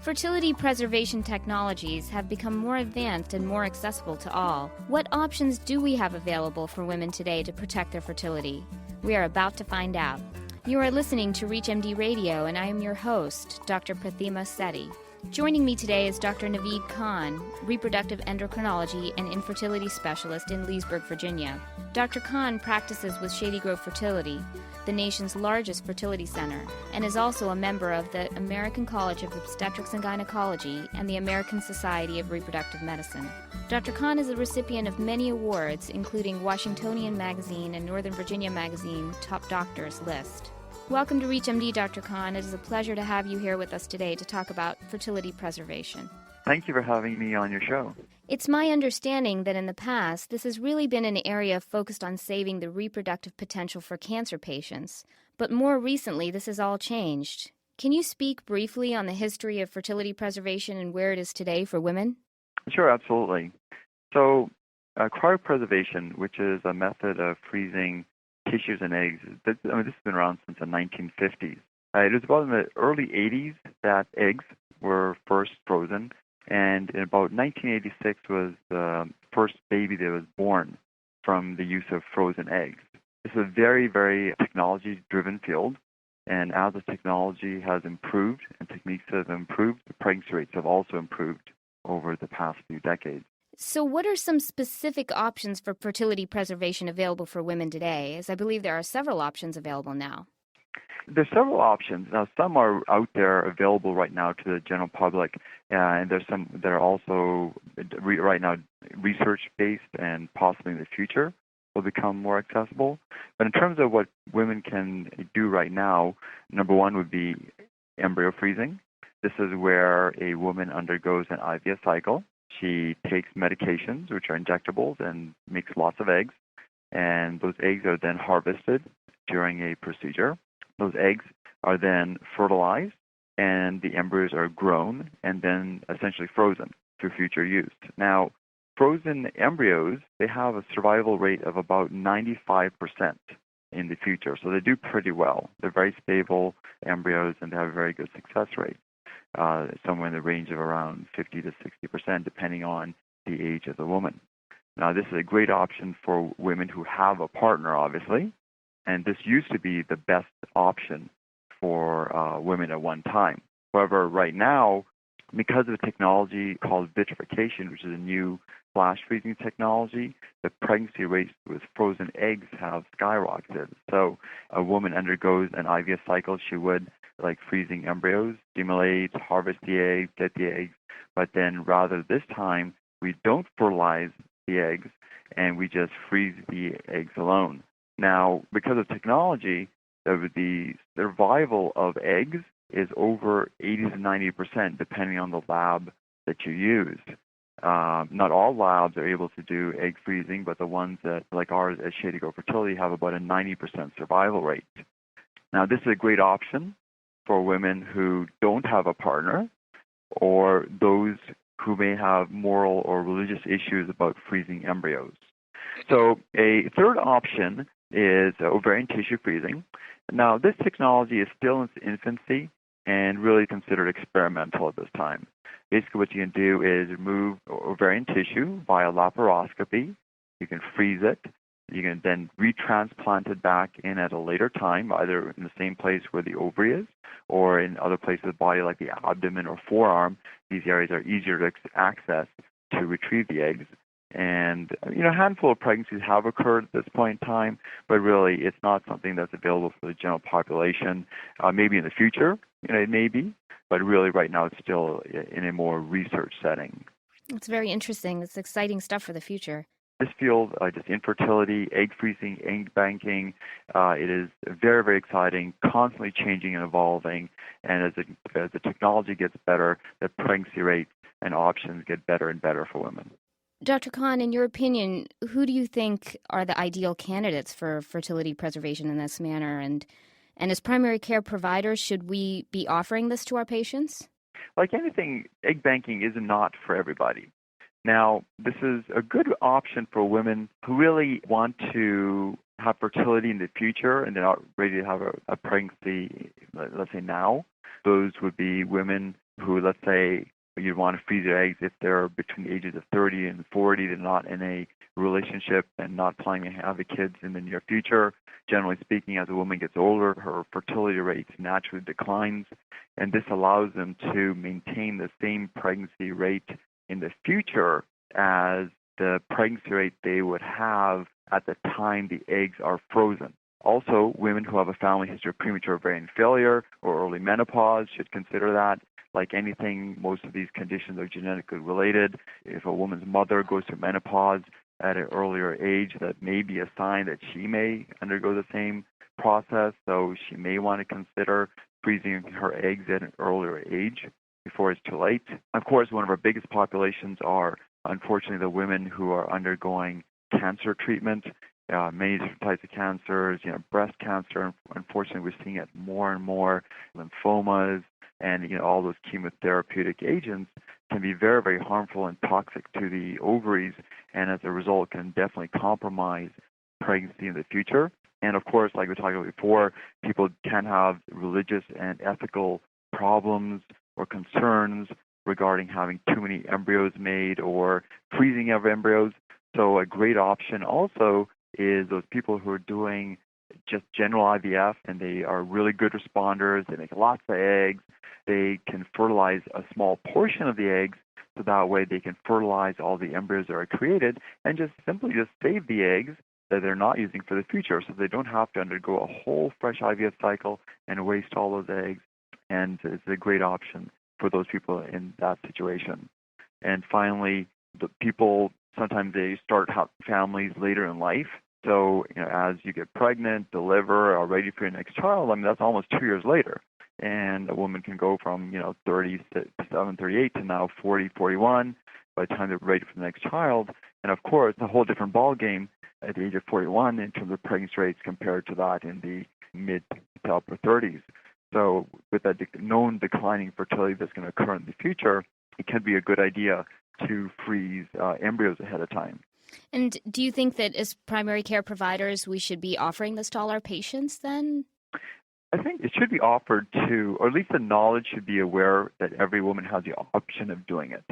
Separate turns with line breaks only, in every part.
Fertility preservation technologies have become more advanced and more accessible to all. What options do we have available for women today to protect their fertility? We are about to find out. You are listening to ReachMD Radio, and I am your host, Dr. Prathima Setty. Joining me today is Dr. Naveed Khan, Reproductive Endocrinology and Infertility Specialist in Leesburg, Virginia. Dr. Khan practices with Shady Grove Fertility, the nation's largest fertility center, and is also a member of the American College of Obstetrics and Gynecology and the American Society of Reproductive Medicine. Dr. Khan is a recipient of many awards, including Washingtonian Magazine and Northern Virginia Magazine Top Doctors list. Welcome to ReachMD, Dr. Khan. It is a pleasure to have you here with us today to talk about fertility preservation.
Thank you for having me on your show.
It's my understanding that in the past, this has really been an area focused on saving the reproductive potential for cancer patients. But more recently, this has all changed. Can you speak briefly on the history of fertility preservation and where it is today for women?
Sure, absolutely. So, cryopreservation, which is a method of freezing tissues and eggs, this has been around since the 1950s. It was about in the early 80s that eggs were first frozen, and in about 1986 was the first baby that was born from the use of frozen eggs. It's a very, very technology-driven field, and as the technology has improved and techniques have improved, the pregnancy rates have also improved over the past few decades.
So what are some specific options for fertility preservation available for women today, as I believe there are several options available now?
There's several options. Now, some are out there available right now to the general public, and there's some that are also right now research-based and possibly in the future will become more accessible. But in terms of what women can do right now, number one would be embryo freezing. This is where a woman undergoes an IVF cycle. She takes medications, which are injectables, and makes lots of eggs. And those eggs are then harvested during a procedure. Those eggs are then fertilized, and the embryos are grown and then essentially frozen for future use. Now, frozen embryos, they have a survival rate of about 95% in the future. So they do pretty well. They're very stable embryos, and they have a very good success rate. Somewhere in the range of around 50 to 60%, depending on the age of the woman. Now, this is a great option for women who have a partner, obviously, and this used to be the best option for women at one time. However, right now, because of a technology called vitrification, which is a new flash freezing technology, the pregnancy rates with frozen eggs have skyrocketed. So a woman undergoes an IVF cycle, she would like freezing embryos, stimulate, harvest the eggs, get the eggs, but then rather this time, we don't fertilize the eggs and we just freeze the eggs alone. Now, because of technology, the survival of eggs is over 80 to 90%, depending on the lab that you use. Not all labs are able to do egg freezing, but the ones that, like ours at Shady Grove Fertility, have about a 90% survival rate. Now, this is a great option for women who don't have a partner or those who may have moral or religious issues about freezing embryos. So a third option is ovarian tissue freezing. Now, this technology is still in its infancy and really considered experimental at this time. Basically, what you can do is remove ovarian tissue via laparoscopy. You can freeze it. You can then retransplant it back in at a later time, either in the same place where the ovary is or in other places of the body like the abdomen or forearm. These areas are easier to access to retrieve the eggs. And, a handful of pregnancies have occurred at this point in time, but really it's not something that's available for the general population. Maybe in the future, it may be, but really right now it's still in a more research setting.
It's very interesting. It's exciting stuff for the future.
This field, just infertility, egg freezing, egg banking, it is very, very exciting, constantly changing and evolving. And as the technology gets better, the pregnancy rates and options get better and better for women.
Dr. Khan, in your opinion, who do you think are the ideal candidates for fertility preservation in this manner? And as primary care providers, should we be offering this to our patients?
Like anything, egg banking is not for everybody. Now, this is a good option for women who really want to have fertility in the future and they're not ready to have a pregnancy, let's say now. Those would be women who, let's say, you'd want to freeze their eggs if they're between the ages of 30 and 40. They're not in a relationship and not planning to have kids in the near future. Generally speaking, as a woman gets older, her fertility rate naturally declines, and this allows them to maintain the same pregnancy rate in the future as the pregnancy rate they would have at the time the eggs are frozen. Also, women who have a family history of premature ovarian failure or early menopause should consider that. Like anything, most of these conditions are genetically related. If a woman's mother goes through menopause at an earlier age, that may be a sign that she may undergo the same process, so she may want to consider freezing her eggs at an earlier age before it's too late. Of course, one of our biggest populations are, unfortunately, the women who are undergoing cancer treatment. Many different types of cancers, breast cancer. Unfortunately, we're seeing it more and more. Lymphomas and all those chemotherapeutic agents can be very, very harmful and toxic to the ovaries, and as a result, can definitely compromise pregnancy in the future. And of course, like we talked about before, people can have religious and ethical problems or concerns regarding having too many embryos made or freezing of embryos. So a great option also is those people who are doing just general IVF, and they are really good responders. They make lots of eggs. They can fertilize a small portion of the eggs, so that way they can fertilize all the embryos that are created and just simply save the eggs that they're not using for the future, so they don't have to undergo a whole fresh IVF cycle and waste all those eggs. And it's a great option for those people in that situation. And finally, the people, sometimes they start families later in life. So, as you get pregnant, deliver, are ready for your next child, that's almost 2 years later. And a woman can go from, 37, 38 to now 40, 41 by the time they're ready for the next child. And of course, a whole different ballgame at the age of 41 in terms of pregnancy rates compared to that in the mid to upper 30s. So with that known declining fertility that's going to occur in the future, it can be a good idea to freeze embryos ahead of time.
And do you think that as primary care providers, we should be offering this to all our patients then?
I think it should be offered to, or at least the knowledge should be aware that every woman has the option of doing it,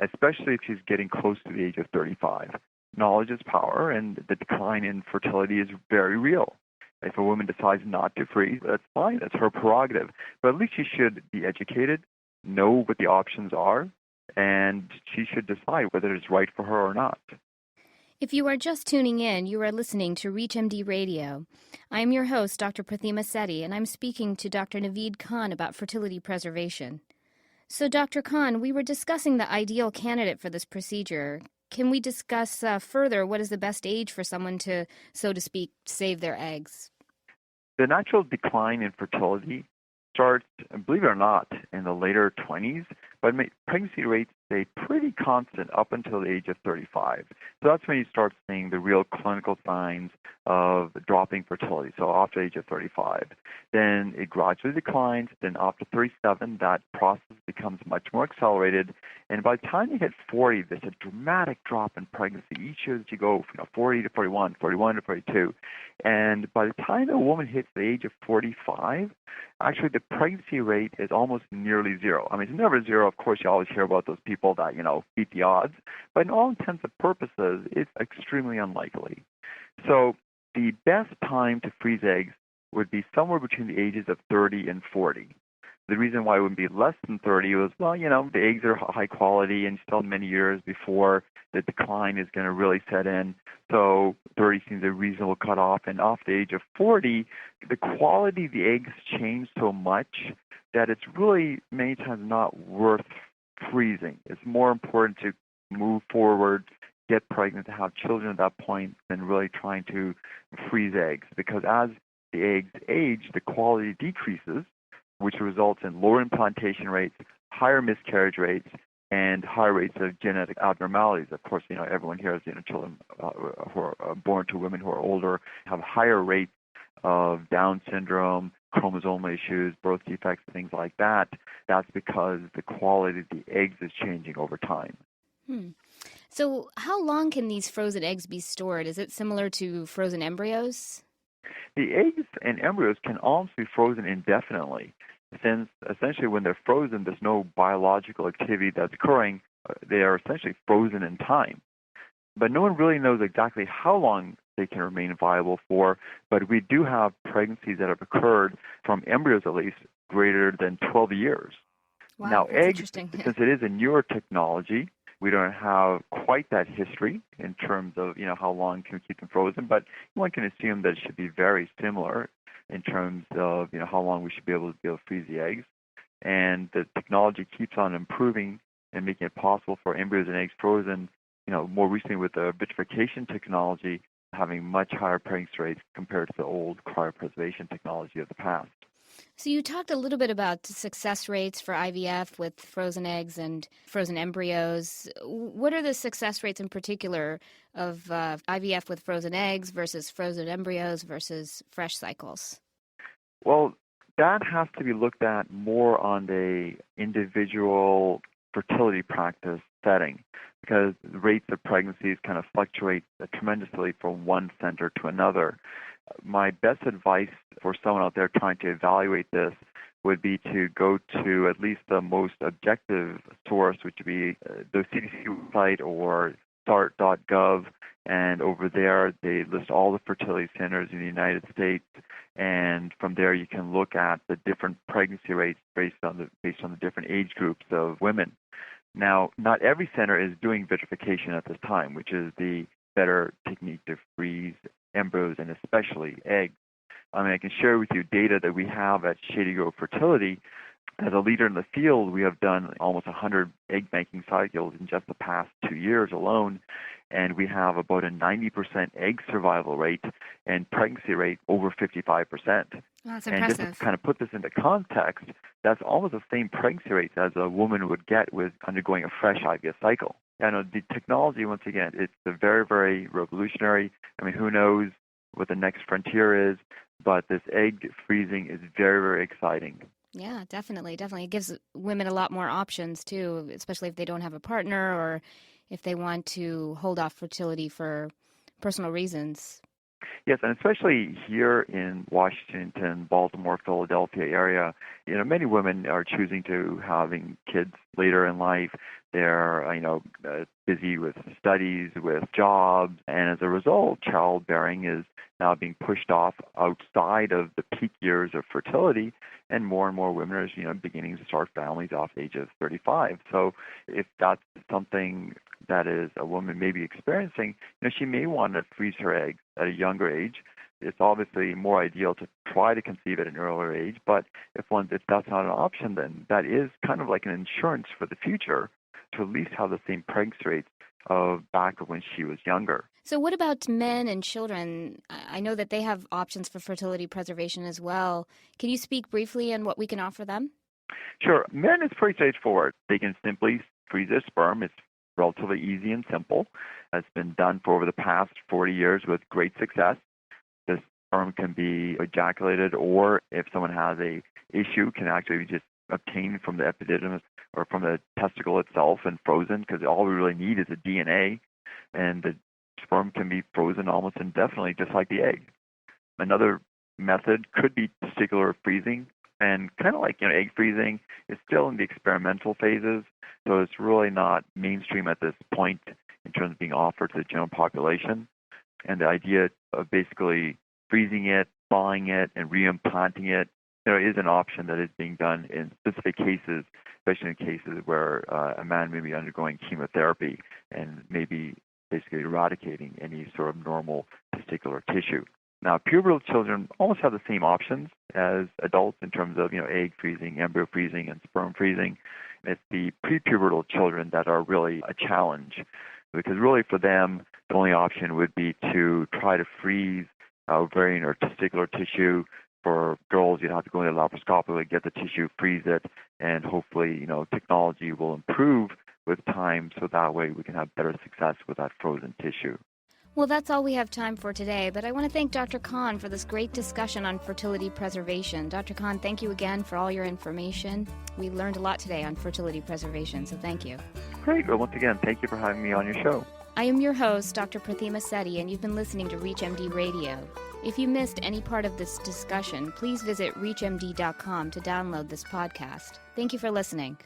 especially if she's getting close to the age of 35. Knowledge is power, and the decline in fertility is very real. If a woman decides not to freeze, that's fine. That's her prerogative. But at least she should be educated, know what the options are, and she should decide whether it's right for her or not.
If you are just tuning in, you are listening to ReachMD Radio. I am your host, Dr. Prathima Setty, and I'm speaking to Dr. Naveed Khan about fertility preservation. So, Dr. Khan, we were discussing the ideal candidate for this procedure. Can we discuss further what is the best age for someone to, so to speak, save their eggs?
The natural decline in fertility starts, believe it or not, in the later 20s, but pregnancy rates stay pretty constant up until the age of 35. So that's when you start seeing the real clinical signs of dropping fertility, so after the age of 35. Then it gradually declines. Then after 37, that process becomes much more accelerated. And by the time you hit 40, there's a dramatic drop in pregnancy each year that you go from 40 to 41, 41 to 42. And by the time a woman hits the age of 45, actually the pregnancy rate is almost nearly zero. It's never zero. Of course, you always hear about those people that, beat the odds. But in all intents and purposes, it's extremely unlikely. So the best time to freeze eggs would be somewhere between the ages of 30 and 40. The reason why it wouldn't be less than 30 was, the eggs are high quality and still many years before the decline is going to really set in. So 30 seems a reasonable cutoff. And off the age of 40, the quality of the eggs change so much that it's really many times not worth freezing. It's more important to move forward, get pregnant, to have children at that point than really trying to freeze eggs. Because as the eggs age, the quality decreases, which results in lower implantation rates, higher miscarriage rates, and higher rates of genetic abnormalities. Of course, everyone here has children who are born to women who are older, have higher rates of Down syndrome, chromosomal issues, birth defects, things like that. That's because the quality of the eggs is changing over time.
So how long can these frozen eggs be stored? Is it similar to frozen embryos?
The eggs and embryos can almost be frozen indefinitely. since essentially when they're frozen, there's no biological activity that's occurring. They are essentially frozen in time. But no one really knows exactly how long they can remain viable for, but we do have pregnancies that have occurred from embryos at least greater than 12 years.
Wow,
Now,
that's
eggs,
interesting.
since it is a newer technology, we don't have quite that history in terms of, how long can we keep them frozen, but one can assume that it should be very similar in terms of, how long we should be able to freeze the eggs. And the technology keeps on improving and making it possible for embryos and eggs frozen, more recently with the vitrification technology having much higher pregnancy rates compared to the old cryopreservation technology of the past.
So you talked a little bit about success rates for IVF with frozen eggs and frozen embryos. What are the success rates in particular of IVF with frozen eggs versus frozen embryos versus fresh cycles?
Well, that has to be looked at more on the individual fertility practice setting because the rates of pregnancies kind of fluctuate tremendously from one center to another. My best advice for someone out there trying to evaluate this would be to go to at least the most objective source, which would be the CDC website or start.gov, and over there they list all the fertility centers in the United States, and from there you can look at the different pregnancy rates based on the different age groups of women. Now, not every center is doing vitrification at this time, which is the better technique to freeze embryos and especially eggs. I can share with you data that we have at Shady Grove Fertility. As a leader in the field, we have done almost 100 egg banking cycles in just the past 2 years alone, and we have about a 90% egg survival rate and pregnancy rate over 55%.
That's
and
impressive.
just to kind of put this into context, that's almost the same pregnancy rates as a woman would get with undergoing a fresh IVF cycle. And the technology, once again, it's very, very revolutionary. Who knows what the next frontier is, but this egg freezing is very, very exciting.
Yeah, definitely. It gives women a lot more options, too, especially if they don't have a partner or if they want to hold off fertility for personal reasons.
Yes, and especially here in Washington, Baltimore, Philadelphia area, many women are choosing to having kids later in life. They're, busy with studies, with jobs, and as a result, childbearing is now being pushed off outside of the peak years of fertility, and more women are, beginning to start families off the age of 35. So if that's something that is a woman may be experiencing, she may want to freeze her eggs at a younger age. It's obviously more ideal to try to conceive at an earlier age, but if that's not an option, then that is kind of like an insurance for the future to at least have the same pregnancy rates of back when she was younger.
So what about men and children? I know that they have options for fertility preservation as well. Can you speak briefly on what we can offer them?
Sure. Men, it's pretty straightforward. They can simply freeze their sperm. It's relatively easy and simple. It's been done for over the past 40 years with great success. The sperm can be ejaculated, or if someone has a issue, can actually be just obtained from the epididymis or from the testicle itself and frozen, because all we really need is the DNA, and the sperm can be frozen almost indefinitely, just like the egg. Another method could be testicular freezing, and kind of like egg freezing, it's still in the experimental phases, so it's really not mainstream at this point in terms of being offered to the general population. And the idea of basically freezing it, thawing it, and reimplanting it, is an option that is being done in specific cases, especially in cases where a man may be undergoing chemotherapy and maybe basically eradicating any sort of normal testicular tissue. Now, pubertal children almost have the same options as adults in terms of, egg freezing, embryo freezing, and sperm freezing. It's the prepubertal children that are really a challenge, because really for them, the only option would be to try to freeze ovarian or testicular tissue. For girls, you'd have to go into laparoscopically, get the tissue, freeze it, and hopefully, technology will improve with time, so that way we can have better success with that frozen tissue.
Well, that's all we have time for today, but I want to thank Dr. Khan for this great discussion on fertility preservation. Dr. Khan, thank you again for all your information. We learned a lot today on fertility preservation, so thank you.
Great. Well, once again, thank you for having me on your show.
I am your host, Dr. Prathima Setty, and you've been listening to ReachMD Radio. If you missed any part of this discussion, please visit reachmd.com to download this podcast. Thank you for listening.